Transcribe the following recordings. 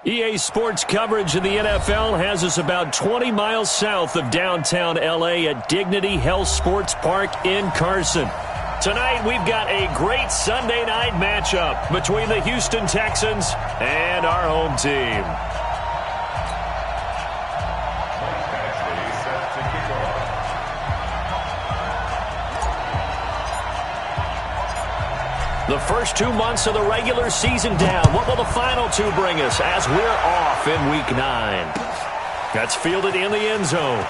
EA Sports coverage of the NFL has us about 20 miles south of downtown L.A. at Dignity Health Sports Park in Carson. Tonight, we've got a great Sunday night matchup between the Houston Texans and our home team. The first 2 months of the regular season down. What will the final two bring us as we're off in Week 9? That's fielded in the end zone.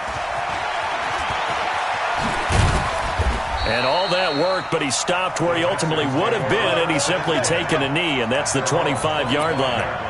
And all that work, but he stopped where he ultimately would have been, and he's simply taken a knee, and that's the 25-yard line.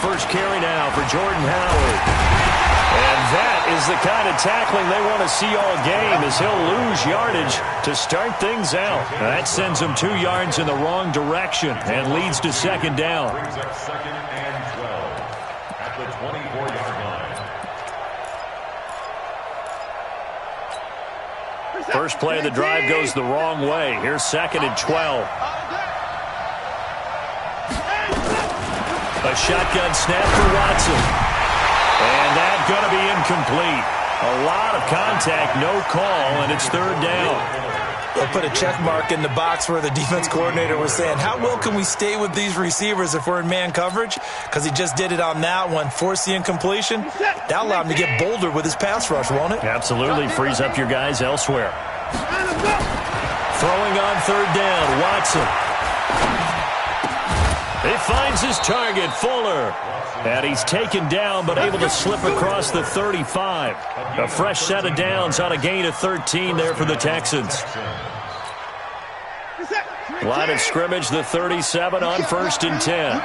First carry now for Jordan Howard. And that is the kind of tackling they want to see all game, as he'll lose yardage to start things out. That sends him 2 yards in the wrong direction and leads to second down. Brings up second and 12 at the 24-yard line. First play of the drive goes the wrong way. Here's second and 12. A shotgun snap for Watson. And that's going to be incomplete. A lot of contact, no call, and it's third down. They'll put a check mark in the box where the defense coordinator was saying, how well can we stay with these receivers if we're in man coverage? Because he just did it on that one, forced the incompletion. That'll allow him to get bolder with his pass rush, won't it? Absolutely. Frees up your guys elsewhere. Throwing on third down, Watson. He finds his target, Fuller. And he's taken down, but able to slip across the 35. A fresh set of downs on a gain of 13 there for the Texans. Line of scrimmage, the 37 on first and 10.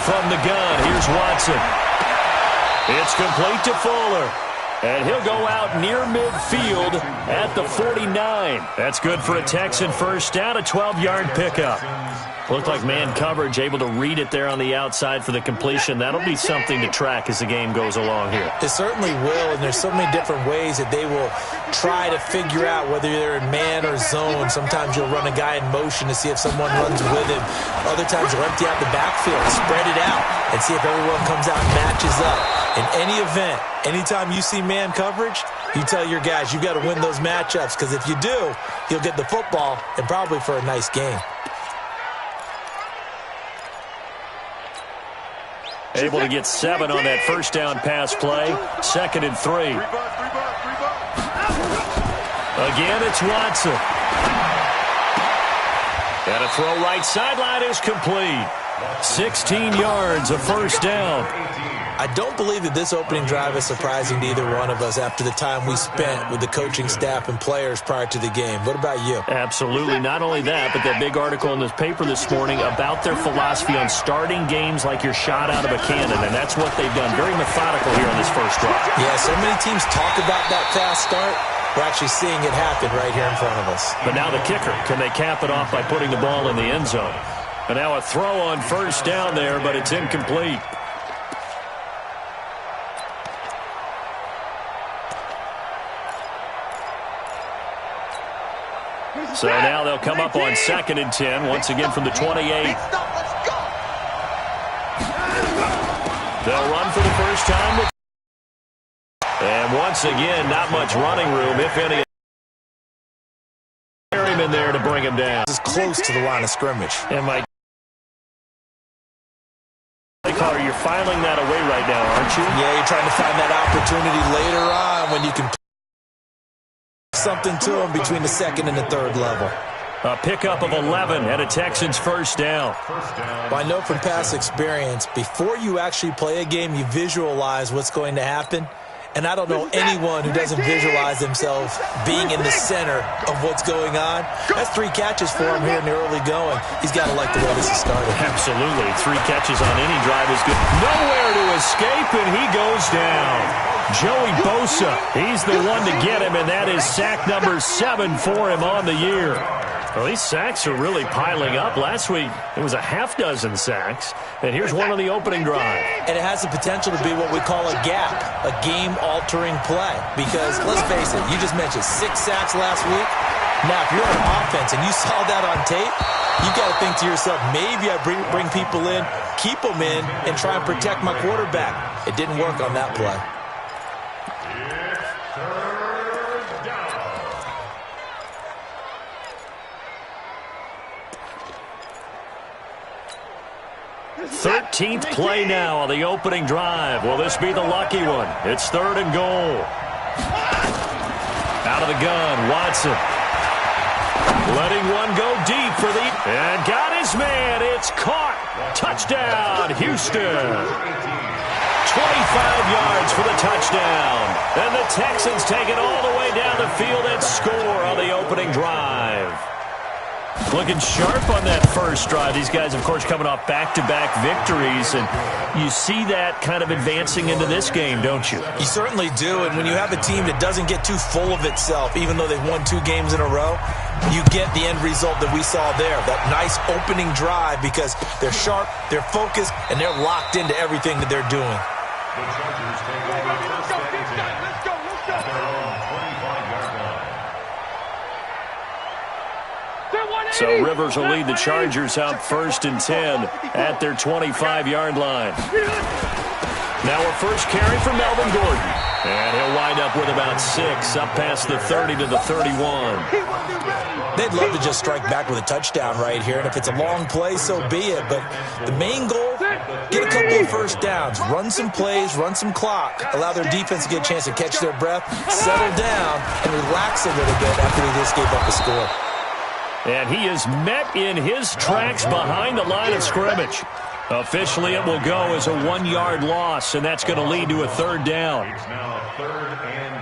From the gun, here's Watson. It's complete to Fuller. And he'll go out near midfield at the 49. That's good for a Texan first down, a 12-yard pickup. Looked like man coverage, able to read it there on the outside for the completion. That'll be something to track as the game goes along here. It certainly will, and there's so many different ways that they will try to figure out whether they're in man or zone. Sometimes you'll run a guy in motion to see if someone runs with him. Other times you'll empty out the backfield, spread it out, and see if everyone comes out and matches up. In any event, anytime you see man coverage, you tell your guys you've got to win those matchups, because if you do, you'll get the football and probably for a nice game. Able to get 7 on that first down pass play. Second and 3. Again, it's Watson. And a throw right sideline is complete. 16 yards, a first down. I don't believe that this opening drive is surprising to either one of us after the time we spent with the coaching staff and players prior to the game. What about you? Absolutely. Not only that, but that big article in this paper this morning about their philosophy on starting games like you're shot out of a cannon, and that's what they've done. Very methodical here on this first drive. Yeah, so many teams talk about that fast start. We're actually seeing it happen right here in front of us. But now the kicker. Can they cap it off by putting the ball in the end zone? And now a throw on first down there, but it's incomplete. So now they'll come up on second and 10, once again from the 28. They'll run for the first time. And once again, not much running room, if any. Carry him in there to bring him down. This is close to the line of scrimmage. And my caller, you're filing that away right now, aren't you? Yeah, you're trying to find that opportunity later on when you can something to him between the second and the third level. A pickup of 11 and a Texans first down. Well, I know from past experience, before you actually play a game, you visualize what's going to happen. And I don't know anyone who doesn't visualize themselves being in the center of what's going on. That's 3 catches for him here in the early going. He's got to like the way this is started. Absolutely. 3 catches on any drive is good. Nowhere to escape, and he goes down. Joey Bosa, he's the one to get him, and that is sack number 7 for him on the year. Well, these sacks are really piling up. Last week, it was a half-dozen sacks, and here's one on the opening drive. And it has the potential to be what we call a gap, a game-altering play. Because, let's face it, you just mentioned 6 sacks last week. Now, if you're on offense and you saw that on tape, you've got to think to yourself, maybe I bring people in, keep them in, and try and protect my quarterback. It didn't work on that play. 13th play now on the opening drive. Will this be the lucky one? It's 3rd and goal. Out of the gun, Watson. Letting one go deep for the... And got his man. It's caught. Touchdown, Houston. 25 yards for the touchdown. And the Texans take it all the way down the field and score on the opening drive. Looking sharp on that first drive. These guys, of course, coming off back-to-back victories, and you see that kind of advancing into this game, don't you? You certainly do, and when you have a team that doesn't get too full of itself, even though they've won 2 games in a row, you get the end result that we saw there, that nice opening drive, because they're sharp, they're focused, and they're locked into everything that they're doing. The Chargers take over first and 10 at their own 25-yard line. So Rivers will lead the Chargers out 1st and 10 at their 25-yard line. Now a first carry for Melvin Gordon. And he'll wind up with about 6 up past the 30 to the 31. They'd love to just strike back with a touchdown right here. And if it's a long play, so be it. But the main goal, get a couple of first downs. Run some plays, run some clock. Allow their defense to get a chance to catch their breath, settle down, and relax a little bit after they just gave up a score. And he is met in his tracks behind the line of scrimmage. Officially, it will go as a 1-yard loss, and that's going to lead to a 3rd down. It's now 3rd and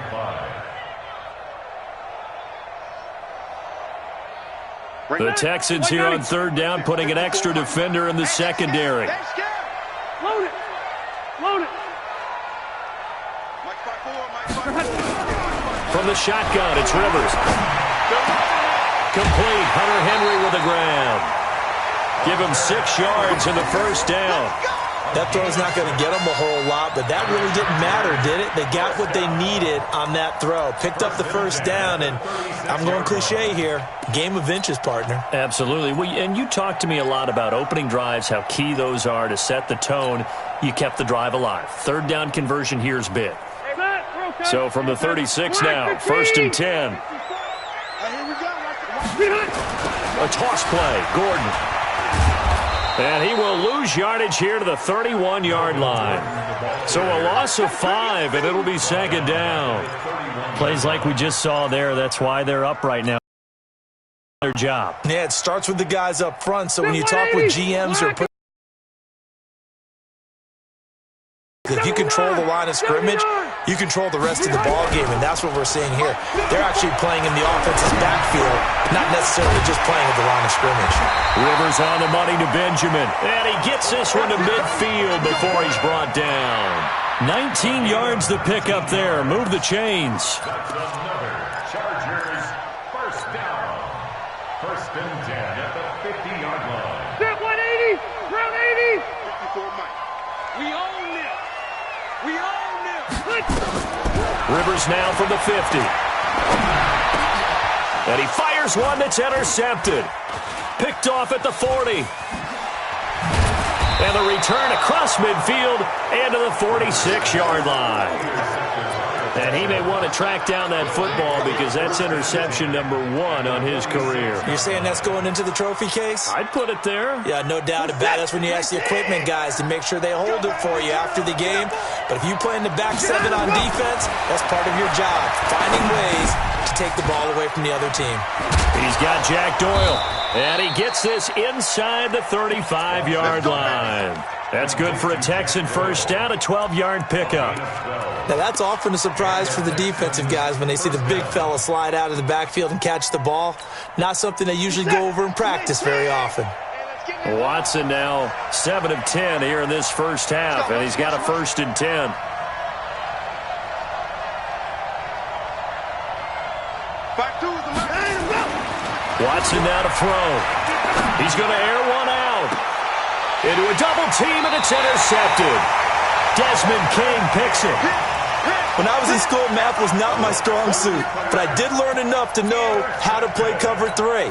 5. The Texans here on 3rd down, putting an extra defender in the secondary. Load it. Load it. From the shotgun, it's Rivers. Complete. Hunter Henry with the grab. Give him 6 yards in the first down. That throw's not going to get them a whole lot, but that really didn't matter, did it? They got what they needed on that throw. Picked up the first down, and I'm going cliche here. Game of inches, partner. Absolutely. And you talked to me a lot about opening drives, how key those are to set the tone. You kept the drive alive. 3rd down conversion here is big. So from the 36 now, 1st and 10. A toss play, Gordon. And he will lose yardage here to the 31-yard line. So a loss of 5, and it'll be 2nd down. Plays like we just saw there. That's why they're up right now. Their job. Yeah, it starts with the guys up front. So when you talk with GMs or if you control the line of scrimmage, you control the rest of the ball game, and that's what we're seeing here. They're actually playing in the offense's backfield, not necessarily just playing at the line of scrimmage. Rivers on the money to Benjamin, and he gets this one to midfield before he's brought down. 19 yards to pick up there. Move the chains. That's another Chargers first down. 1st and 10 at the 50-yard line. Set 180. Round 80. 54 Mike. We own this. We own this. Rivers now from the 50. And he fires one that's intercepted. Picked off at the 40. And the return across midfield and to the 46-yard line. And he may want to track down that football because that's interception number 1 on his career. You're saying that's going into the trophy case? I'd put it there. Yeah, no doubt about it. That's when you ask the equipment guys to make sure they hold it for you after the game. But if you play in the back 7 on defense, that's part of your job. Finding ways to take the ball away from the other team. He's got Jack Doyle, and he gets this inside the 35-yard line. That's good for a Texan first down, a 12-yard pickup. Now, that's often a surprise for the defensive guys when they see the big fella slide out of the backfield and catch the ball. Not something they usually go over in practice very often. Watson now 7 of 10 here in this first half, and he's got a 1st and 10. Watson now to throw. He's going to air one out. Into a double team, and it's intercepted. Desmond King picks it. When I was in school, math was not my strong suit, but I did learn enough to know how to play cover 3.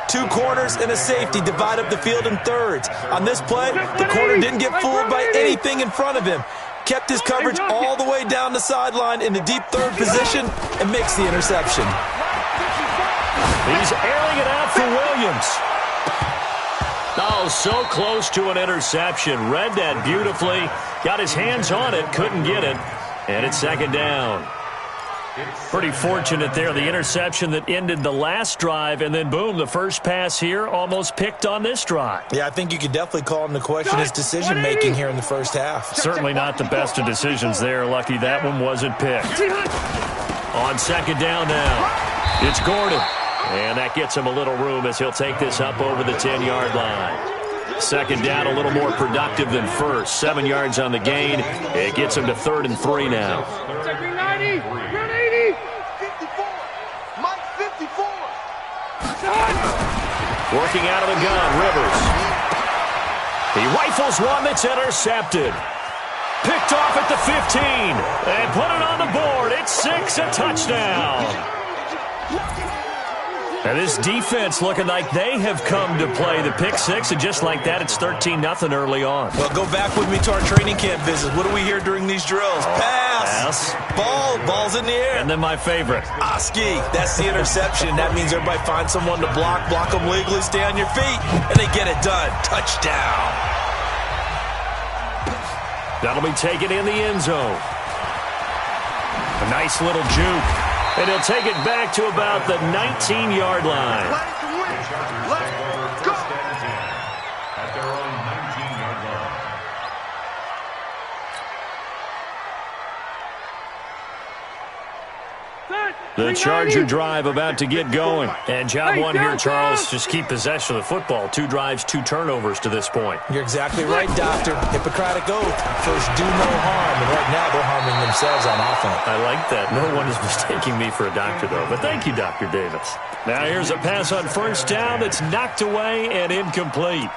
2 corners and a safety divide up the field in thirds. On this play, the corner didn't get fooled by anything in front of him. Kept his coverage all the way down the sideline in the deep third position and makes the interception. He's airing it out for Williams. Oh, so close to an interception. Read that beautifully. Got his hands on it, couldn't get it. And it's 2nd down. Pretty fortunate there, the interception that ended the last drive, and then boom, the first pass here almost picked on this drive. Yeah, I think you could definitely call into question his decision-making here in the first half. Certainly not the best of decisions there. Lucky that one wasn't picked. On 2nd down now, it's Gordon. And that gets him a little room as he'll take this up over the 10-yard line. 2nd down, a little more productive than first. 7 yards on the gain. It gets him to 3rd and 3 now. Working out of the gun, Rivers. He rifles one that's intercepted. Picked off at the 15. And put it on the board. It's 6, a touchdown. And this defense looking like they have come to play the pick 6, and just like that, it's 13-0 early on. Well, go back with me to our training camp visit. What do we hear during these drills? Pass. Ball's in the air. And then my favorite. Oski, that's the interception. That means everybody finds someone to block them legally, stay on your feet, and they get it done. Touchdown. That'll be taken in the end zone. A nice little juke. And he'll take it back to about the 19-yard line. Let's go. At their own 19-yard line. The Charger drive about to get going. And job one here, Charles, just keep possession of the football. 2 drives, 2 turnovers to this point. You're exactly right, Doctor. Hippocratic oath. First, do no harm. And right now, they're harming themselves on offense. I like that. No one is mistaking me for a doctor, though. But thank you, Dr. Davis. Now here's a pass on 1st down that's knocked away and incomplete.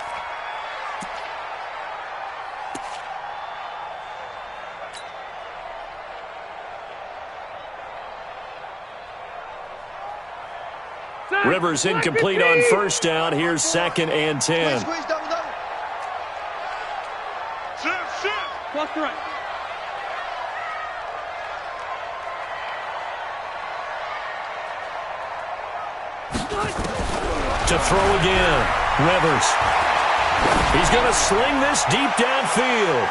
Rivers incomplete on 1st down. Here's 2nd and 10. To throw again. Rivers. He's going to sling this deep downfield.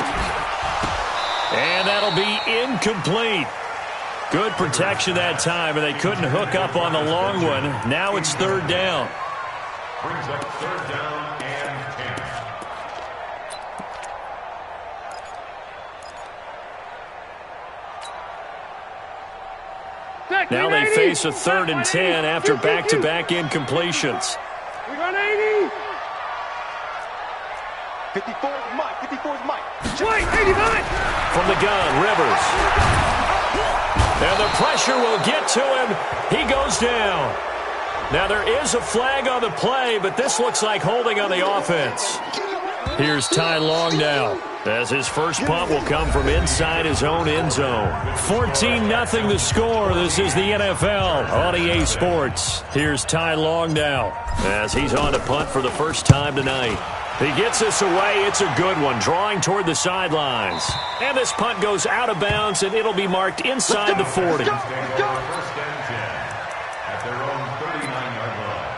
And that'll be incomplete. Good protection that time, and they couldn't hook up on the long one. Now it's 3rd down. Brings up 3rd down and 10. Now they face a 3rd and 10 after back-to-back incompletions. We got 80. 54's Mike. 54's Mike. Wait, 89. From the gun, Rivers. And the pressure will get to him. He goes down. Now there is a flag on the play, but this looks like holding on the offense. Here's Ty Long now, as his first punt will come from inside his own end zone. 14-0 the score. This is the NFL on EA Sports. Here's Ty Long now, as he's on to punt for the first time tonight. He gets this away. It's a good one, drawing toward the sidelines. And this punt goes out of bounds, and it'll be marked inside the 40. First and 10 at their own 39-yard line.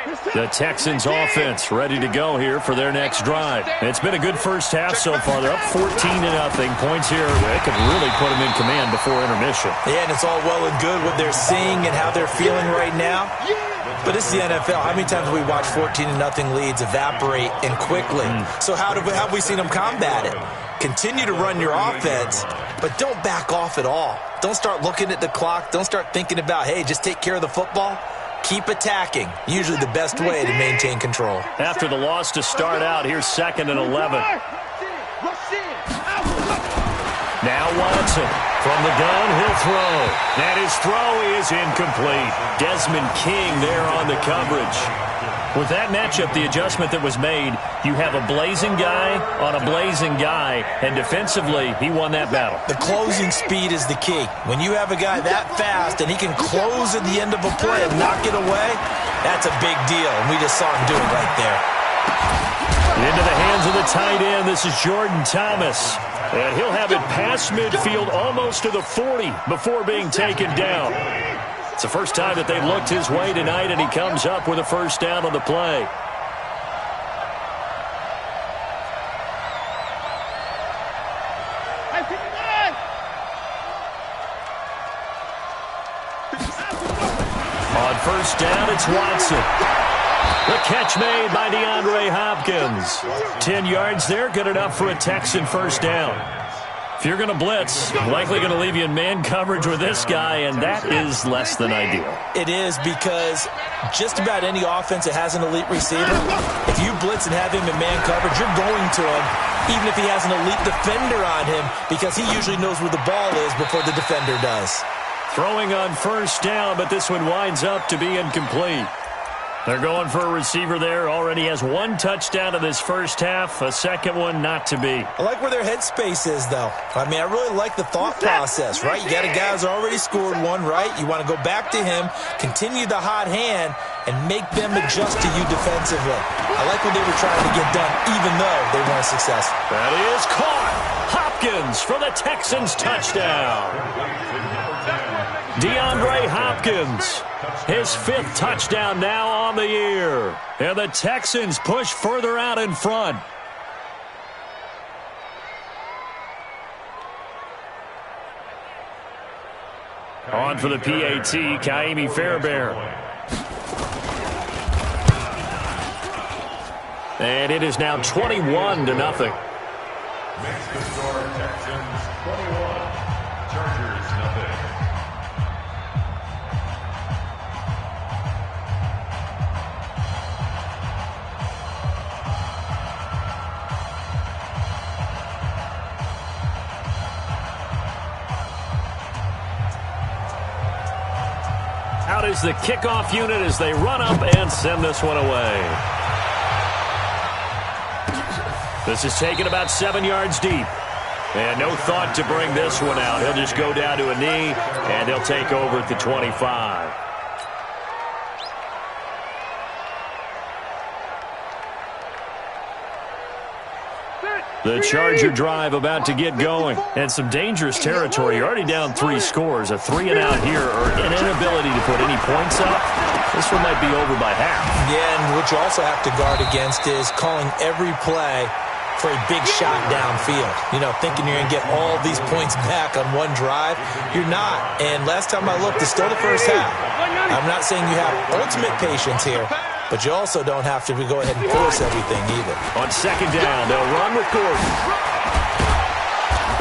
The Texans offense ready to go here for their next drive. It's been a good first half so far. They're up 14-0. Points here. They could really put them in command before intermission. Yeah, and it's all well and good what they're seeing and how they're feeling right now. But this is the NFL. How many times have we watched 14-0 leads evaporate and quickly? So how have we seen them combat it? Continue to run your offense, but don't back off at all. Don't start looking at the clock. Don't start thinking about, hey, just take care of the football. Keep attacking. Usually the best way to maintain control. After the loss to start out, here's 2nd and 11. Now Watson from the gun, he'll throw. And his throw is incomplete. Desmond King there on the coverage. With that matchup, the adjustment that was made, you have a blazing guy on a blazing guy, and defensively, he won that battle. The closing speed is the key. When you have a guy that fast and he can close at the end of a play and knock it away, that's a big deal, and we just saw him do it right there. Into the hands of the tight end, this is Jordan Thomas. And he'll have it past midfield almost to the 40 before being taken down. It's the first time that they've looked his way tonight, and he comes up with a first down on the play. On first down, it's Watson. The catch made by DeAndre Hopkins. 10 yards there, good enough for a Texan first down. If you're going to blitz, likely going to leave you in man coverage with this guy, and that is less than ideal. It is, because just about any offense that has an elite receiver, if you blitz and have him in man coverage, you're going to him, even if he has an elite defender on him, because he usually knows where the ball is before the defender does. Throwing on first down, but this one winds up to be incomplete. They're going for a receiver there. Already has 1 touchdown in this first half. A second one not to be. I like where their headspace is, though. I mean, I really like the thought process, right? You got a guy who's already scored one, right? You want to go back to him, continue the hot hand, and make them adjust to you defensively. I like what they were trying to get done, even though they weren't successful. That is caught. Hopkins for the Texans touchdown. DeAndre Hopkins, his 5th touchdown now on the year. And the Texans push further out in front. On for the PAT, Kaimi Fairbairn. And it is now 21-0. Makes the score Texans 21, Chargers nothing. Out is the kickoff unit as they run up and send this one away. This is taken about 7 yards deep. And no thought to bring this one out. He'll just go down to a knee, and they'll take over at the 25. The Charger drive about to get going. And some dangerous territory. You're already down 3 scores. A 3-and-out here, or an inability to put any points up. This one might be over by half. Yeah, and what you also have to guard against is calling every play for a big shot downfield. You know, thinking you're going to get all these points back on one drive. You're not. And last time I looked, it's still the first half. I'm not saying you have ultimate patience here, but you also don't have to go ahead and force everything either. On second down, they'll run with Gordon.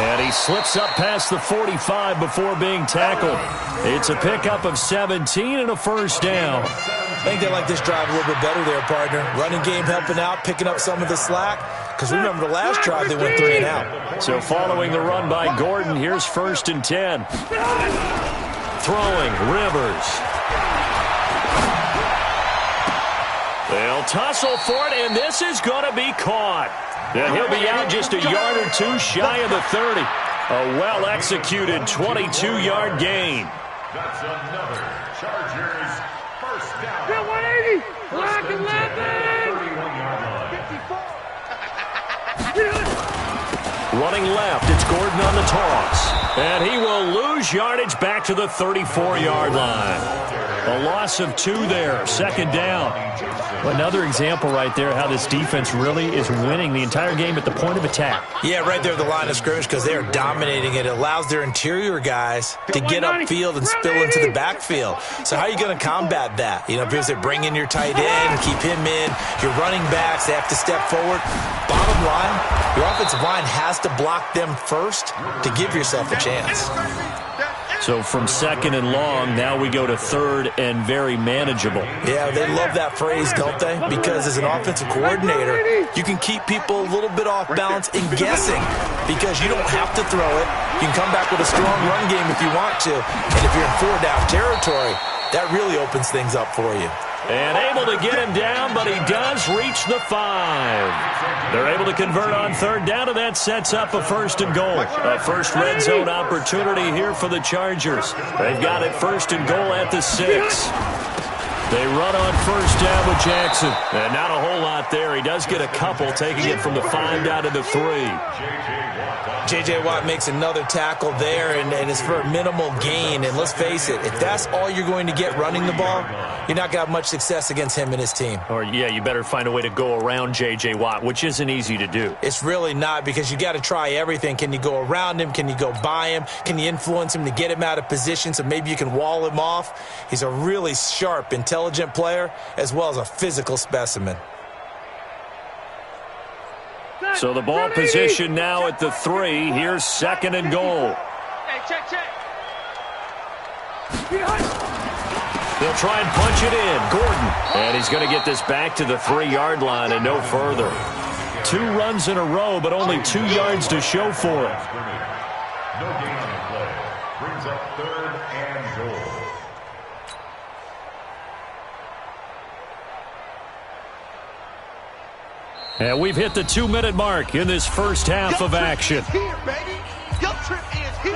And he slips up past the 45 before being tackled. It's a pickup of 17 and a first down. I think they like this drive a little bit better there, partner. Running game helping out, picking up some of the slack. Because remember, the last drive they went 3-and-out. So following the run by Gordon, here's 1st and 10. Throwing, Rivers. They'll tussle for it, and this is going to be caught. And he'll be out just a yard or 2 shy of the 30. A well-executed 22-yard gain. That's another Chargers first down. Get 180. First Black and 10 and at the 31-yard line. Running left, it's Gordon on the toss. And he will lose yardage back to the 34-yard line. A loss of 2 there, second down. Another example right there how this defense really is winning the entire game at the point of attack. Yeah, right there at the line of scrimmage because they are dominating it. It allows their interior guys to get upfield and spill into the backfield. So how are you going to combat that? You know, because they bring in your tight end, keep him in. Your running backs, they have to step forward. Bottom line, your offensive line has to block them first to give yourself a chance. So from second and long, now we go to third and very manageable. Yeah, they love that phrase, don't they? Because as an offensive coordinator, you can keep people a little bit off balance and guessing because you don't have to throw it. You can come back with a strong run game if you want to. And if you're in 4-down territory, that really opens things up for you. And able to get him down, but he does reach the 5. They're able to convert on third down, and that sets up a first and goal. A first red zone opportunity here for the Chargers. They've got it first and goal at the 6. They run on first down with Jackson. And not a whole lot there. He does get a couple, taking it from the 5 down to the 3. J.J. Watt makes another tackle there, and it's for a minimal gain. And let's face it, if that's all you're going to get running the ball, you're not going to have much success against him and his team. Or, yeah, you better find a way to go around J.J. Watt, which isn't easy to do. It's really not because you got to try everything. Can you go around him? Can you go by him? Can you influence him to get him out of position so maybe you can wall him off? He's a really sharp, intelligent player as well as a physical specimen. So the ball position now at the 3. Here's second and goal. Hey, check. They'll try and punch it in. Gordon. And he's going to get this back to the 3-yard line and no further. 2 runs in a row, but only 2 yards to show for it. No gain on the play. Brings up third and goal. And we've hit the 2-minute mark in this first half of action.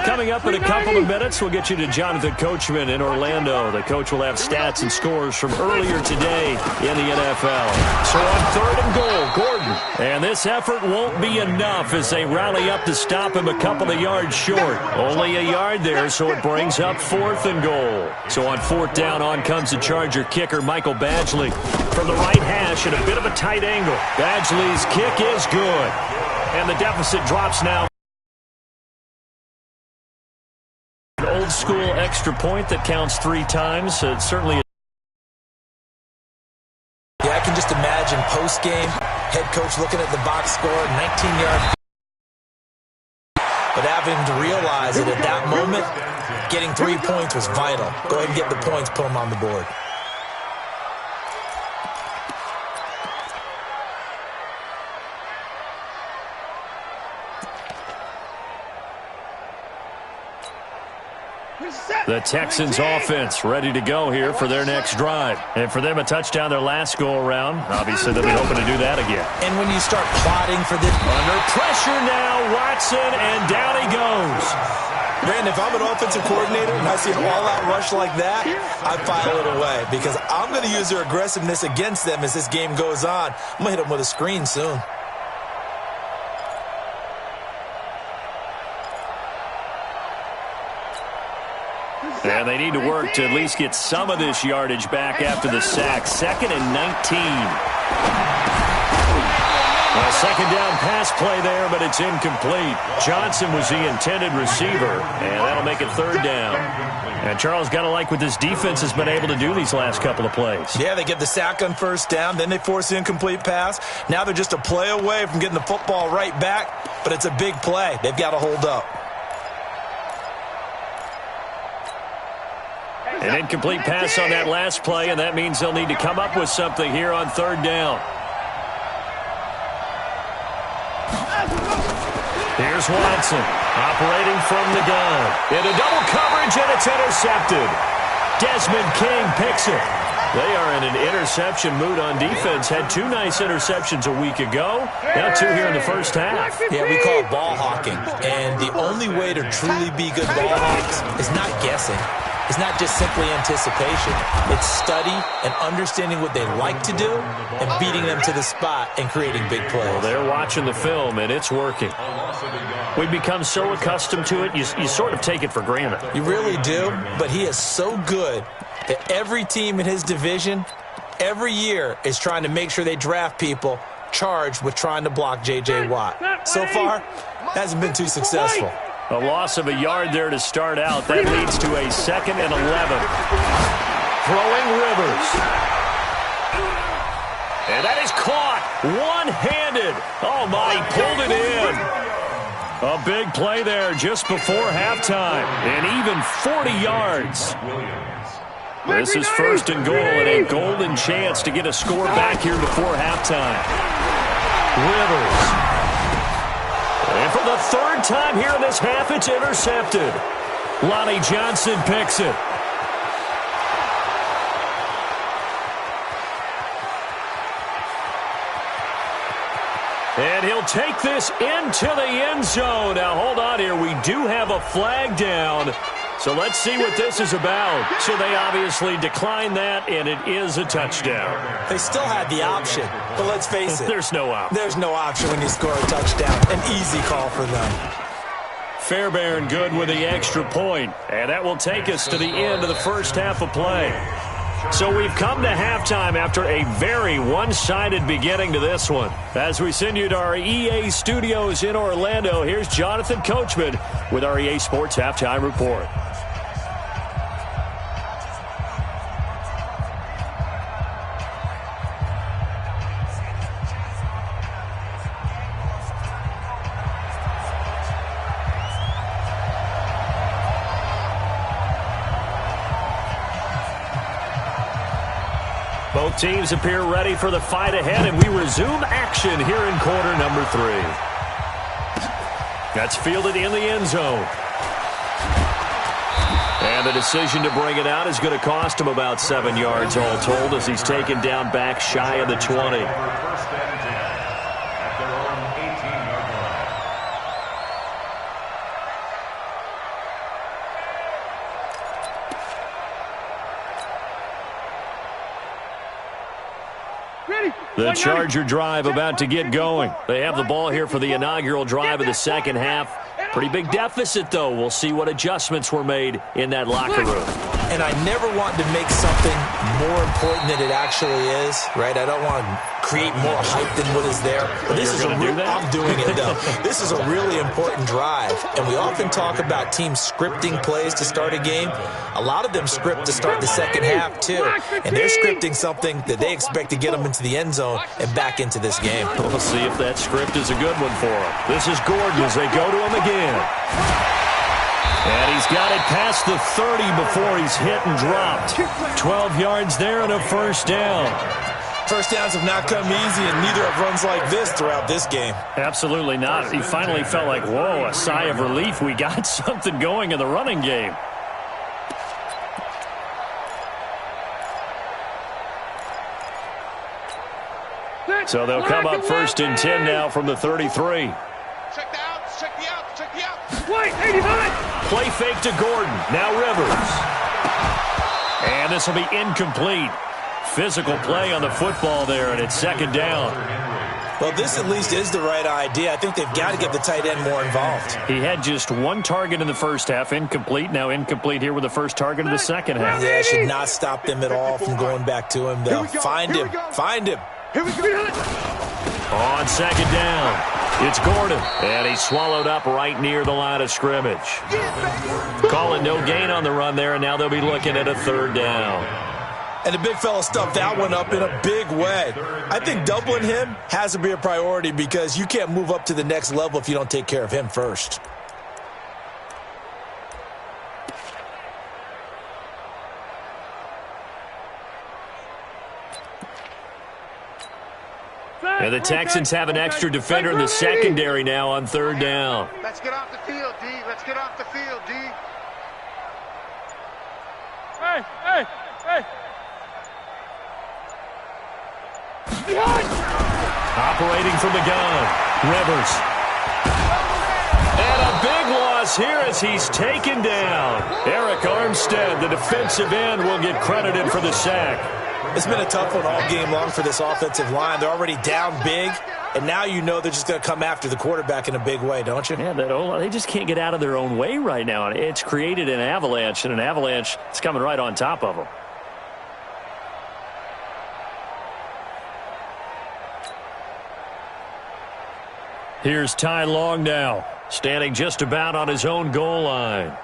Coming up in a couple of minutes, we'll get you to Jonathan Coachman in Orlando. The coach will have stats and scores from earlier today in the NFL. So on third and goal, Gordon. And this effort won't be enough as they rally up to stop him a couple of yards short. Only a yard there, so it brings up fourth and goal. So on fourth down, on comes the Charger kicker, Michael Badgley. From the right hash at a bit of a tight angle. Badgley's kick is good. And the deficit drops now. Old school extra point that counts 3 times. It's certainly. Yeah, I can just imagine post-game, head coach looking at the box score, 19-yard. But having to realize that at that moment, getting 3 points was vital. Go ahead and get the points, put them on the board. The Texans offense ready to go here for their next drive. And for them, a touchdown their last go-around. Obviously, they'll be hoping to do that again. And when you start plotting for this. Under pressure now, Watson, and down he goes. Man, if I'm an offensive coordinator and I see an all-out rush like that, I file it away because I'm going to use their aggressiveness against them as this game goes on. I'm going to hit them with a screen soon. And they need to work to at least get some of this yardage back after the sack. 2nd and 19. A second down pass play there, but it's incomplete. Johnson was the intended receiver, and that'll make it third down. And Charles, got to like what this defense has been able to do these last couple of plays. Yeah, they get the sack on first down, then they force the incomplete pass. Now they're just a play away from getting the football right back, but it's a big play. They've got to hold up. An incomplete pass on that last play, and that means they'll need to come up with something here on third down. Here's Watson, operating from the gun. Into double coverage, and it's intercepted. Desmond King picks it. They are in an interception mood on defense. Had 2 nice interceptions a week ago. Now 2 here in the first half. Yeah, we call it ball hawking. And the only way to truly be good ball hawks is not guessing. It's not just simply anticipation. It's study and understanding what they like to do and beating them to the spot and creating big plays. Well, they're watching the film, and it's working. We've become so accustomed to it, you sort of take it for granted. You really do, but he is so good that every team in his division, every year, is trying to make sure they draft people charged with trying to block J.J. Watt. So far, hasn't been too successful. A loss of a yard there to start out. That leads to a 2nd and 11. Throwing Rivers. And that is caught one-handed. Oh, my, he pulled it in. A big play there just before halftime. And even 40 yards. This is 1st and goal and a golden chance to get a score back here before halftime. Rivers. And for the 3rd time here in this half, it's intercepted. Lonnie Johnson picks it. And he'll take this into the end zone. Now, hold on here. We do have a flag down. So let's see what this is about. So they obviously declined that, and it is a touchdown. They still had the option, but let's face it. There's no option. There's no option when you score a touchdown. An easy call for them. Fairbairn good with the extra point. And that will take us to the end of the first half of play. So we've come to halftime after a very one-sided beginning to this one. As we send you to our EA studios in Orlando, here's Jonathan Coachman with our EA Sports Halftime Report. Both teams appear ready for the fight ahead, and we resume action here in quarter number 3. That's fielded in the end zone. And the decision to bring it out is going to cost him about 7 yards all told as he's taken down back shy of the 20. The Charger drive about to get going. They have the ball here for the inaugural drive of the second half. Pretty big deficit, though. We'll see what adjustments were made in that locker room. And I never want to make something more important than it actually is, right? I don't want to create more hype than what is there. But this is I'm doing it, though. This is a really important drive. And we often talk about teams scripting plays to start a game. A lot of them script to start the second half, too. And they're scripting something that they expect to get them into the end zone and back into this game. We'll see if that script is a good one for them. This is Gordon as they go to him again. And he's got it past the 30 before he's hit and dropped. 12 yards there and a first down. First downs have not come easy, and neither have runs like this throughout this game. Absolutely not. He finally felt like, whoa, a sigh of relief. We got something going in the running game. So they'll come up 1st and 10 now from the 33. Check the outs, check the outs, check the outs. Wait, 89. Play fake to Gordon. Now Rivers. And this will be incomplete. Physical play on the football there, and it's 2nd down. Well, this at least is the right idea. I think they've got to get the tight end more involved. He had just 1 target in the first half, incomplete. Now incomplete here with the first target of the second half. Yeah, it should not stop them at all from going back to him, though. Find him. Find him. Here we go. On 2nd down, it's Gordon. And he's swallowed up right near the line of scrimmage. Calling no gain on the run there, and now they'll be looking at a 3rd down. And the big fella stuffed that one up in a big way. I think doubling him has to be a priority because you can't move up to the next level if you don't take care of him first. And the Texans have an extra defender in the secondary now on 3rd down. Let's get off the field, D. Let's get off the field, D. Hey, hey, hey. Operating from the gun, Rivers. And a big loss here as he's taken down. Eric Armstead, the defensive end, will get credited for the sack. It's been a tough one all game long for this offensive line. They're already down big, and now you know they're just going to come after the quarterback in a big way, don't you? Yeah, they just can't get out of their own way right now. It's created an avalanche, and an avalanche is coming right on top of them. Here's Ty Long now, standing just about on his own goal line.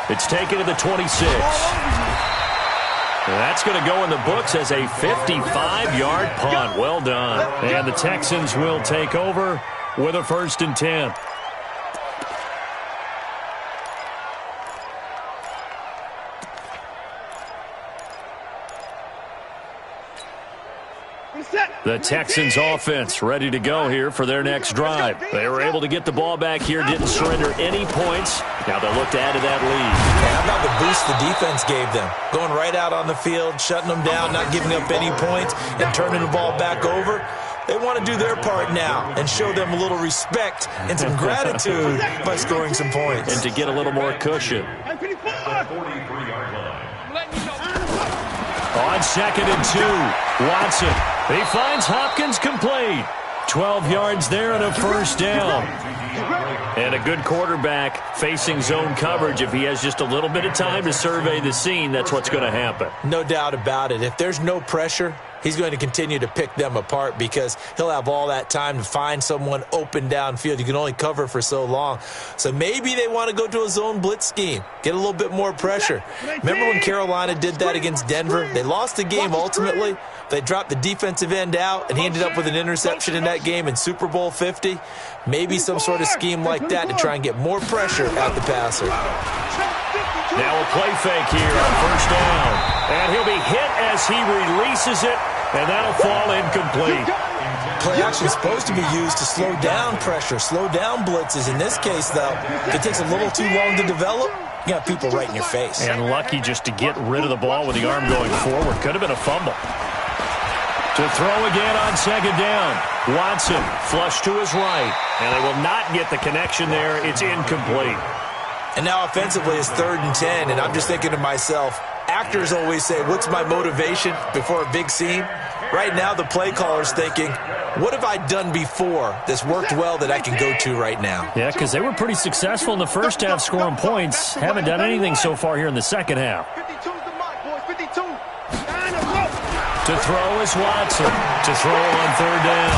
It's taken to the 26. And that's going to go in the books as a 55-yard punt. Well done. And the Texans will take over with a 1st and 10. The Texans offense ready to go here for their next drive. They were able to get the ball back here, didn't surrender any points. Now they'll look to add to that lead. How about the boost the defense gave them? Going right out on the field, shutting them down, not giving up any points, and turning the ball back over. They want to do their part now and show them a little respect and some gratitude by scoring some points. And to get a little more cushion. On 2nd and 2, Watson. He finds Hopkins complete. 12 yards there and a 1st down. And a good quarterback facing zone coverage. If he has just a little bit of time to survey the scene, that's what's going to happen. No doubt about it. If there's no pressure, he's going to continue to pick them apart because he'll have all that time to find someone open downfield. You can only cover for so long. So maybe they want to go to a zone blitz scheme, get a little bit more pressure. Remember when Carolina did that against Denver? They lost the game ultimately. They dropped the defensive end out, and he ended up with an interception in that game in Super Bowl 50. Maybe some sort of scheme like that to try and get more pressure at the passer. Now a play fake here on 1st down. And he'll be hit as he releases it, and that'll fall incomplete. Play action is supposed to be used to slow down pressure, slow down blitzes. In this case, though, if it takes a little too long to develop, you got people right in your face. And lucky just to get rid of the ball with the arm going forward. Could have been a fumble. To throw again on 2nd down. Watson flush to his right. And they will not get the connection there. It's incomplete. And now offensively it's 3rd and 10. And I'm just thinking to myself, actors always say, what's my motivation before a big scene? Right now the play caller's thinking, what have I done before that's worked well that I can go to right now? Yeah, because they were pretty successful in the first half scoring points. Haven't done anything so far here in the second half. 52's the mark, boys. 52. To throw is Watson. To throw on 3rd down.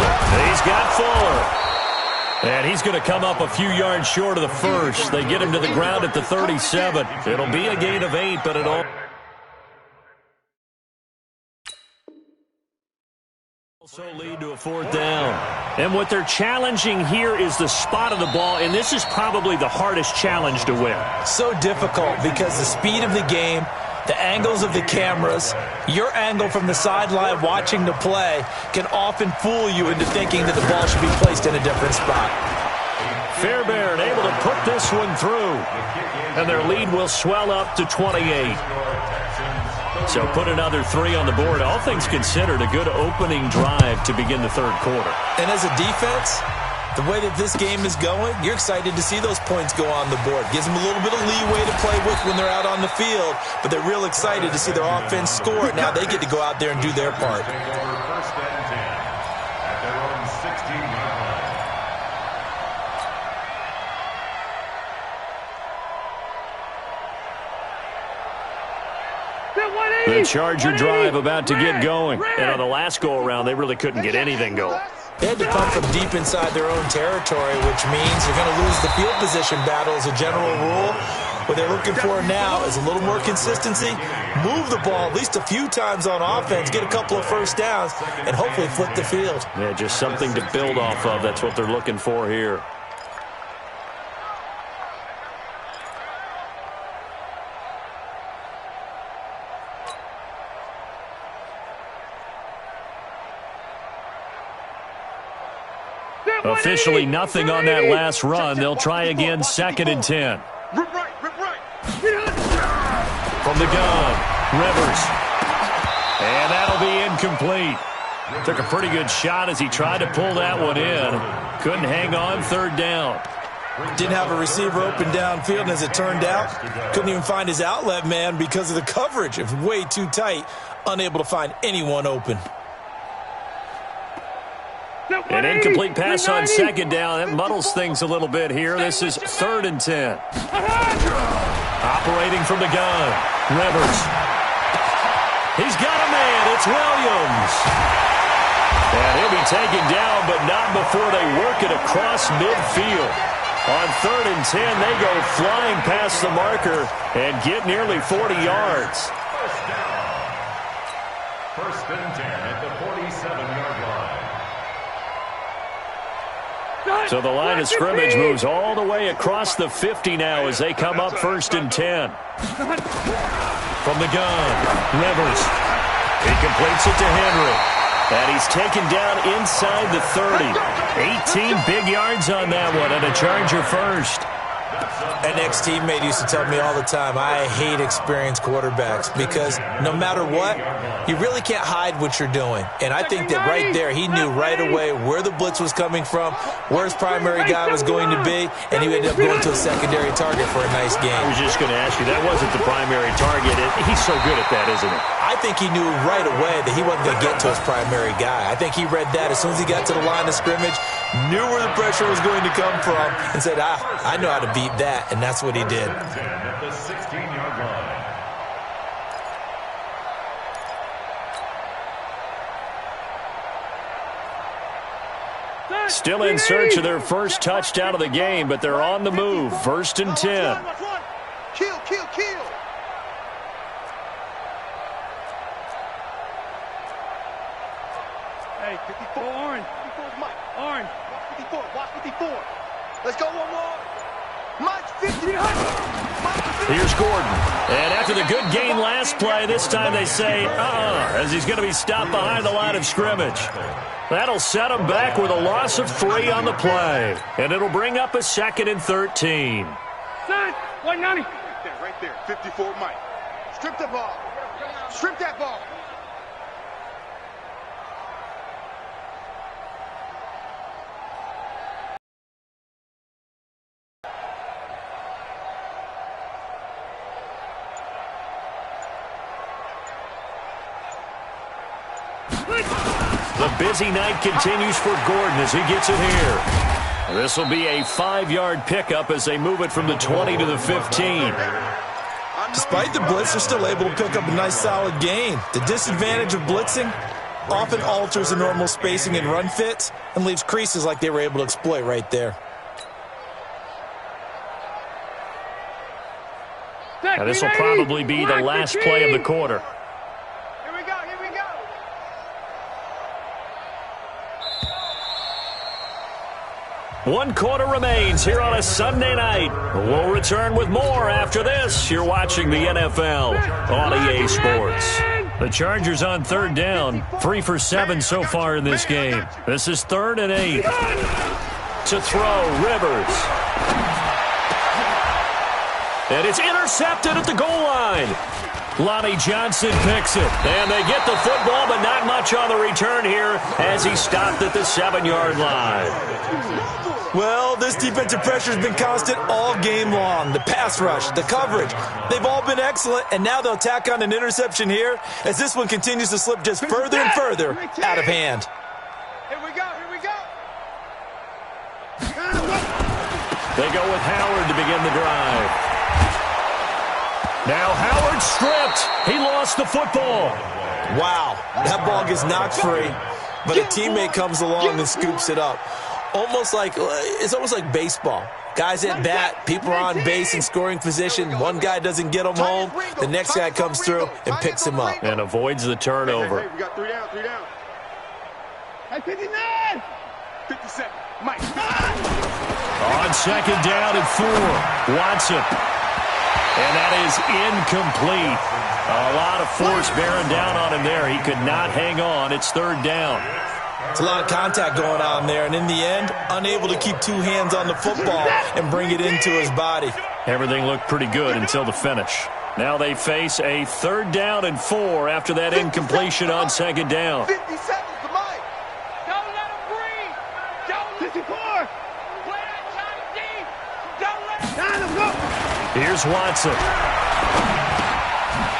He's got Fuller. And he's going to come up a few yards short of the first. They get him to the ground at the 37. It'll be a gain of 8, but it'll also lead to a 4th down. And what they're challenging here is the spot of the ball, and this is probably the hardest challenge to win. So difficult because the speed of the game, the angles of the cameras, your angle from the sideline watching the play can often fool you into thinking that the ball should be placed in a different spot. Fairbairn able to put this one through, and their lead will swell up to 28. So put another 3 on the board. All things considered, a good opening drive to begin the 3rd quarter. And as a defense, the way that this game is going, you're excited to see those points go on the board. Gives them a little bit of leeway to play with when they're out on the field, but they're real excited to see their offense score. Now they get to go out there and do their part. 1st and 10 at their own 16-yard line. The Charger drive about to get going. And on the last go-around, they really couldn't get anything going. They had to punt from deep inside their own territory, which means you're going to lose the field position battle as a general rule. What they're looking for now is a little more consistency, move the ball at least a few times on offense, get a couple of 1st downs, and hopefully flip the field. Yeah, just something to build off of. That's what they're looking for here. Officially nothing on that last run. They'll try again, 2nd and 10. From the gun, Rivers. And that'll be incomplete. Took a pretty good shot as he tried to pull that one in. Couldn't hang on, third down. Didn't have a receiver open downfield, and as it turned out, couldn't even find his outlet man because of the coverage. It was way too tight, unable to find anyone open. An incomplete pass on second down. That muddles things a little bit here. This is 3rd and 10. Operating from the gun, Rivers. He's got a man. It's Williams. And he'll be taken down, but not before they work it across midfield. On 3rd and 10, they go flying past the marker and get nearly 40 yards. First down. 1st and 10 at the 47-yard line. So the line of scrimmage moves all the way across the 50 now as they come up 1st and 10. From the gun, Rivers. He completes it to Henry. And he's taken down inside the 30. 18 big yards on that one, and a Charger first. An ex-teammate used to tell me all the time, I hate experienced quarterbacks because no matter what, you really can't hide what you're doing. And I think that right there, he knew right away where the blitz was coming from, where his primary guy was going to be, and he ended up going to a secondary target for a nice game. I was just going to ask you, that wasn't the primary target. He's so good at that, isn't he? I think he knew right away that he wasn't going to get to his primary guy. I think he read that as soon as he got to the line of scrimmage, knew where the pressure was going to come from, and said, I know how to beat that, and that's what he did. At the 16-yard line. Still in search of their first touchdown of the game, but they're on the move. 1st and 10. Kill, kill, kill. Hey, 54, Orange. 54's Mike. Orange. Watch 54. Let's go one more. Mike's 50. Here's Gordon. And after the good gain last play, this time they say, as he's going to be stopped behind the line of scrimmage. That'll set him back with a loss of 3 on the play. And it'll bring up a 2nd and 13. Son, 190. Right there. 54 Mike. Strip the ball. Strip that ball. The busy night continues for Gordon as he gets it here. This will be a 5-yard pickup as they move it from the 20 to the 15. Despite the blitz, they're still able to pick up a nice solid gain. The disadvantage of blitzing often alters the normal spacing and run fits and leaves creases like they were able to exploit right there. Now this will probably be the last play of the quarter. Here we go. Here we go. One quarter remains here on a Sunday night. We'll return with more after this. You're watching the NFL on EA Sports. The Chargers on 3rd down. 3 for 7 so far in this game. This is 3rd and 8. To throw, Rivers. And it's intercepted at the goal line. Lonnie Johnson picks it. And they get the football, but not much on the return here as he stopped at the 7-yard line. Well, this defensive pressure has been constant all game long. The pass rush, the coverage, they've all been excellent, and now they'll tack on an interception here as this one continues to slip just further and further out of hand. Here we go. Here we go. They go with Howard to begin the drive. Now Howard stripped. He lost the football. Wow, that ball gets knocked free, but a teammate comes along and scoops it up. It's almost like baseball. Guys at bat, people are on base in scoring position. One guy doesn't get him home. The next guy comes through and picks him up. And avoids the turnover. Hey, we got 3 down. 3 down. Hey, 59. 57. Mike. On 2nd down and 4. Watson. And that is incomplete. A lot of force bearing down on him there. He could not hang on. It's 3rd down. It's a lot of contact going on there, and in the end, unable to keep 2 hands on the football and bring it into his body. Everything looked pretty good until the finish. Now they face a 3rd down and 4 after that incompletion on 2nd down. 50 seconds to Mike. Don't let him breathe. Don't let 54. play that shot deep. Don't let him. Now let's go. Here's Watson.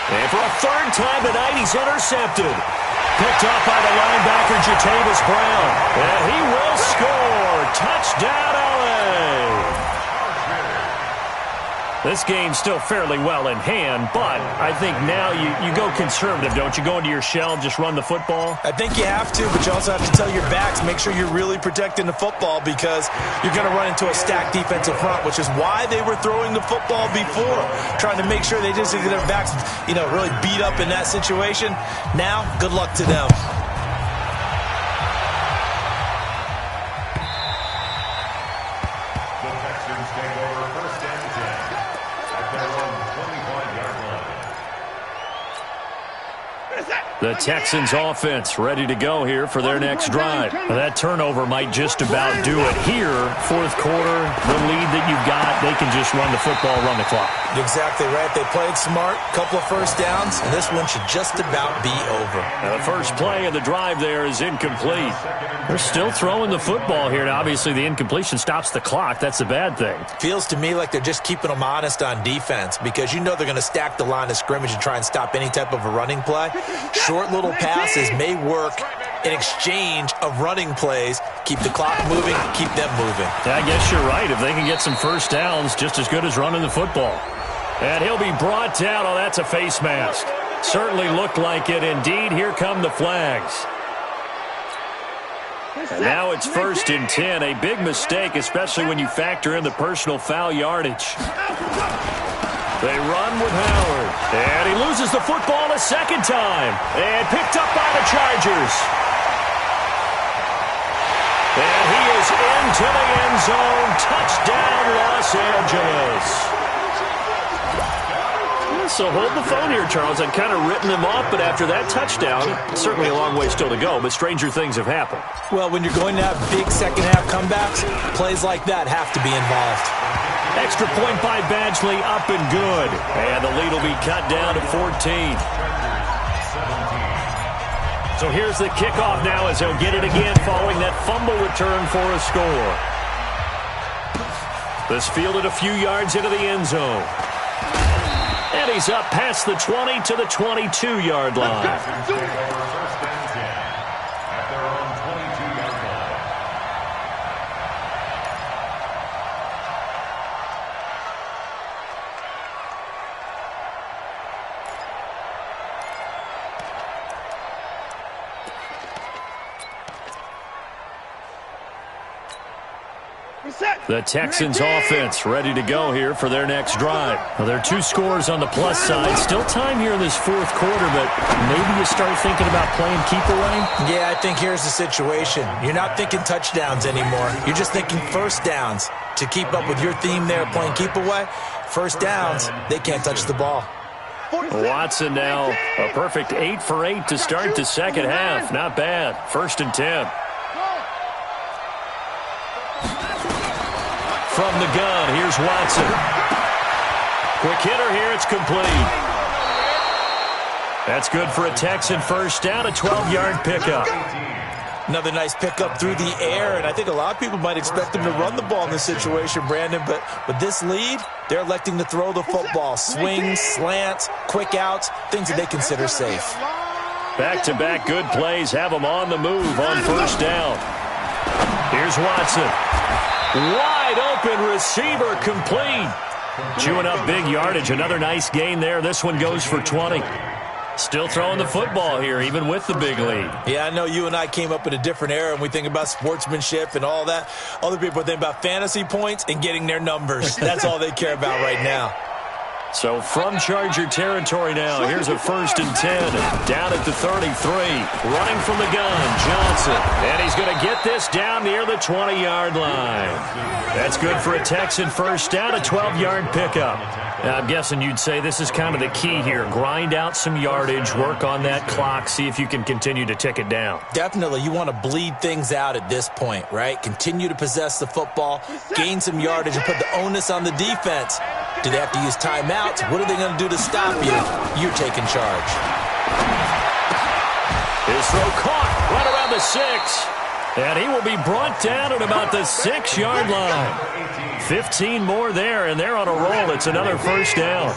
And for a 3rd time tonight, he's intercepted. Picked off by the linebacker, Jatavis Brown. And he will score. Touchdown, LA. This game's still fairly well in hand, but I think now you go conservative, don't you? Go into your shell and just run the football? I think you have to, but you also have to tell your backs, make sure you're really protecting the football because you're going to run into a stacked defensive front, which is why they were throwing the football before, trying to make sure they just get their backs, really beat up in that situation. Now, good luck to them. The Texans take over 1st and 10 at their own 25-yard line. The Texans offense ready to go here for their next drive. That turnover might just about do it here. 4th quarter, the lead that you've got, they can just run the football, run the clock. Exactly right. They played smart, couple of 1st downs, and this one should just about be over. Now the first play of the drive there is incomplete. They're still throwing the football here. Now, obviously, the incompletion stops the clock. That's the bad thing. Feels to me like they're just keeping them honest on defense because they're going to stack the line of scrimmage and try and stop any type of a running play. Short little passes may work in exchange of running plays. Keep the clock moving, keep them moving. I guess you're right. If they can get some 1st downs, just as good as running the football. And he'll be brought down. Oh, that's a face mask. Certainly looked like it. Indeed, here come the flags. And now it's 1st and 10. A big mistake, especially when you factor in the personal foul yardage. They run with Howard. And he loses the football a 2nd time. And picked up by the Chargers. And he is into the end zone. Touchdown, Los Angeles. So hold the phone here, Charles. I'd kind of written them off, but after that touchdown, certainly a long way still to go, but stranger things have happened. Well, when you're going to have big second-half comebacks, plays like that have to be involved. Extra point by Badgley, up and good. And the lead will be cut down to 14. So here's the kickoff now as they'll get it again following that fumble return for a score. This fielded a few yards into the end zone. And he's up past the 20 to the 22-yard line. The Texans offense ready to go here for their next drive. Well, there are 2 scores on the plus side. Still time here in this 4th quarter, but maybe you start thinking about playing keep away? Yeah, I think here's the situation. You're not thinking touchdowns anymore. You're just thinking 1st downs. To keep up with your theme there, playing keep away, 1st downs, they can't touch the ball. Watson now a perfect 8 for 8 to start the 2nd half. Not bad. 1st and 10. From the gun, here's Watson. Quick hitter here, it's complete. That's good for a Texan 1st down, a 12-yard pickup. Another nice pickup through the air, and I think a lot of people might expect them to run the ball in this situation, Brandon, but with this lead, they're electing to throw the football. Swings, slants, quick outs, things that they consider safe. Back-to-back good plays have them on the move on 1st down. Here's Watson. Wide open receiver, complete. Chewing up big yardage. Another nice gain there. This one goes for 20. Still throwing the football here, even with the big lead. Yeah, I know you and I came up in a different era, and we think about sportsmanship and all that. Other people think about fantasy points and getting their numbers. That's all they care about right now. So from Charger territory now, here's a 1st and 10. Down at the 33. Running from the gun, Johnson. And he's going to get this down near the 20-yard line. That's good for a Texan 1st down, a 12-yard pickup. Now, I'm guessing you'd say this is kind of the key here. Grind out some yardage, work on that clock, see if you can continue to tick it down. Definitely. You want to bleed things out at this point, right? Continue to possess the football, gain some yardage, and put the onus on the defense Do they have to use timeouts? What are they going to do to stop you? You're taking charge. His throw caught right around the 6. And he will be brought down at about the 6-yard line. 15 more there, and they're on a roll. It's another first down.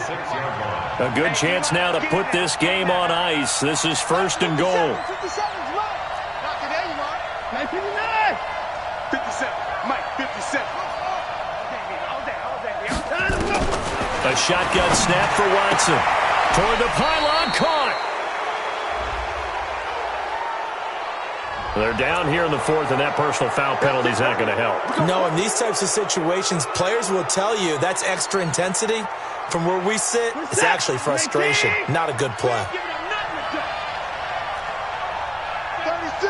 A good chance now to put this game on ice. This is first and goal. 57. Mike, 57. A shotgun snap for Watson. Toward the pylon, caught. They're down here in the 4th, and that personal foul penalty is not going to help. No, in these types of situations, players will tell you that's extra intensity. From where we sit, it's actually frustration. Not a good play. 36.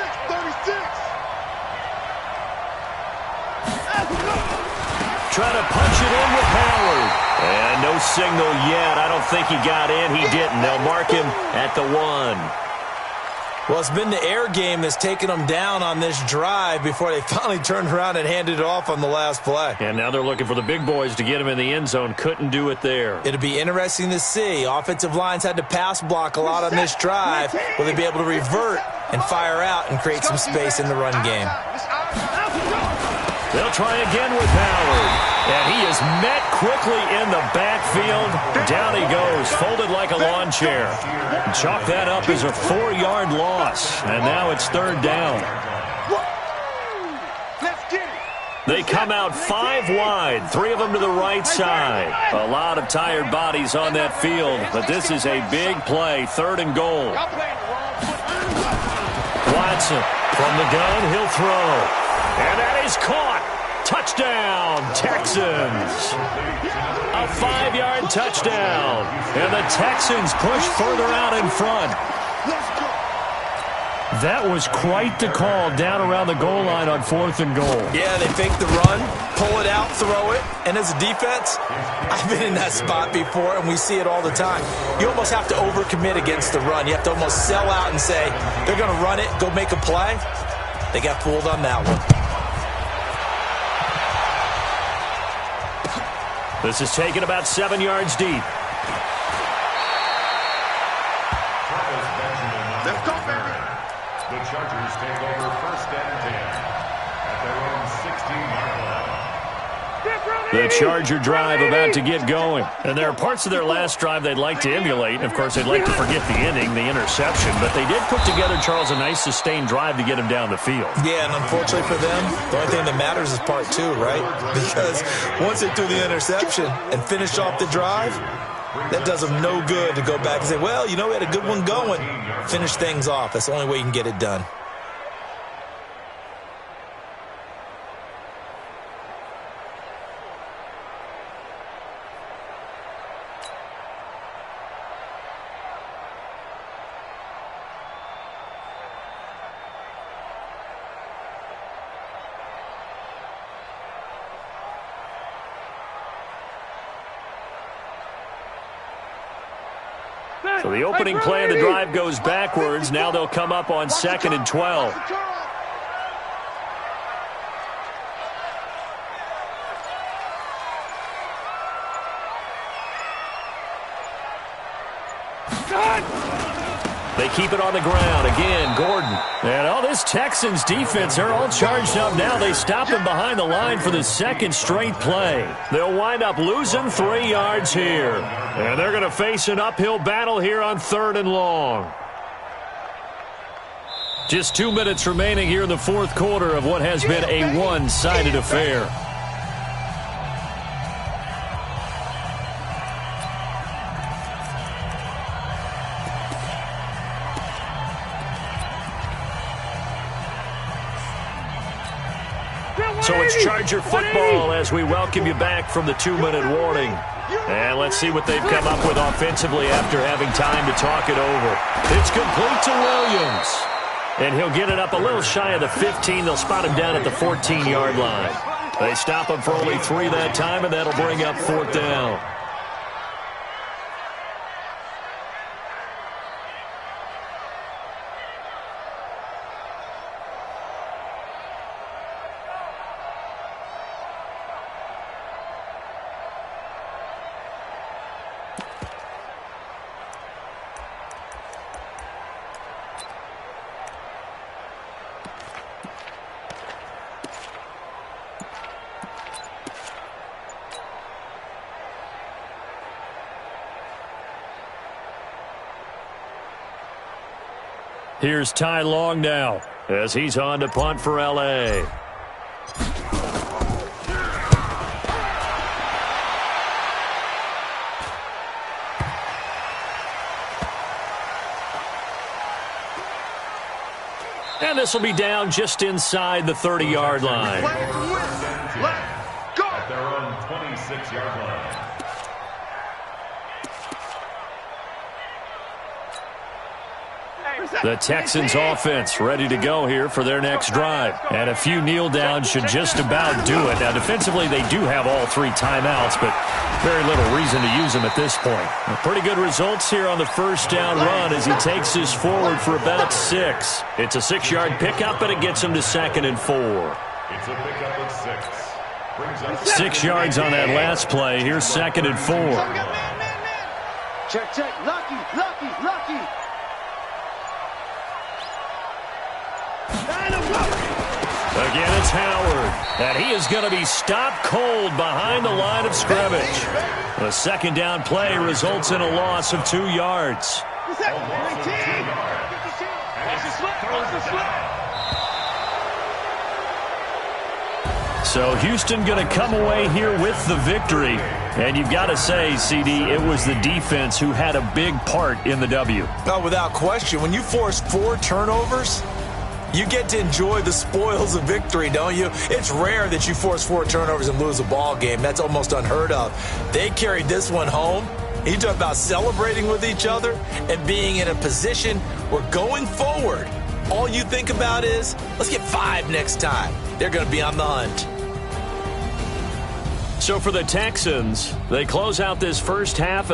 Trying to punch it in with Howard. And no signal yet. I don't think he got in. He didn't. They'll mark him at the 1. Well, it's been the air game that's taken them down on this drive before they finally turned around and handed it off on the last play. And now they're looking for the big boys to get him in the end zone. Couldn't do it there. It'll be interesting to see. Offensive lines had to pass block a lot on this drive. Will they be able to revert and fire out and create some space in the run game? They'll try again with Howard. And he is met quickly in the backfield. Down he goes, folded like a lawn chair. Chalk that up as a 4-yard loss. And now it's third down. They come out 5 wide, 3 of them to the right side. A lot of tired bodies on that field, but this is a big play, 3rd and goal. Watson from the gun, he'll throw. And that is caught. Touchdown, Texans. A 5-yard touchdown. And the Texans push further out in front. That was quite the call down around the goal line on 4th and goal. Yeah, they fake the run, pull it out, throw it. And as a defense, I've been in that spot before, and we see it all the time. You almost have to overcommit against the run. You have to almost sell out and say, they're going to run it, go make a play. They got fooled on that one. This is taken about 7 yards deep. Let's go, baby. The Chargers take over 1st and 10 at their own 16-yard line. The Charger drive about to get going. And there are parts of their last drive they'd like to emulate. Of course, they'd like to forget the inning, the interception. But they did put together, Charles, a nice sustained drive to get him down the field. Yeah, and unfortunately for them, the only thing that matters is part 2, right? Because once they threw the interception and finished off the drive, that does them no good to go back and say, well, you know, we had a good one going. Finish things off. That's the only way you can get it done. So the opening play of the drive goes backwards. Now they'll come up on 2nd and 12. They keep it on the ground. Again, Gordon. And all this Texans defense, they're all charged up now. They stop him behind the line for the 2nd straight play. They'll wind up losing 3 yards here. And they're going to face an uphill battle here on 3rd and long. Just 2 minutes remaining here in the 4th quarter of what has been a one-sided affair. So it's Charger football as we welcome you back from the 2-minute warning. And let's see what they've come up with offensively after having time to talk it over. It's complete to Williams. And he'll get it up a little shy of the 15. They'll spot him down at the 14-yard line. They stop him for only 3 that time, and that'll bring up 4th down. Here's Ty Long now as he's on to punt for L.A. And this will be down just inside the 30-yard line. Let's go! At their own 26-yard line. The Texans offense ready to go here for their next drive. And a few kneel downs should just about do it. Now, defensively, they do have all 3 timeouts, but very little reason to use them at this point. Pretty good results here on the first down run as he takes this forward for about 6. It's a 6-yard pickup, and it gets him to 2nd and 4. It's a pickup of 6. 6 yards on that last play. Here's 2nd and 4. Check, check. Lucky. Again, it's Howard, and he is going to be stopped cold behind the line of scrimmage. The 2nd down play results in a loss of 2 yards. So Houston going to come away here with the victory. And you've got to say, CD, it was the defense who had a big part in the W. Oh, without question. When you force 4 turnovers, you get to enjoy the spoils of victory, don't you? It's rare that you force 4 turnovers and lose a ball game. That's almost unheard of. They carried this one home. You talk about celebrating with each other and being in a position where going forward, all you think about is, let's get 5 next time. They're going to be on the hunt. So for the Texans, they close out this first half.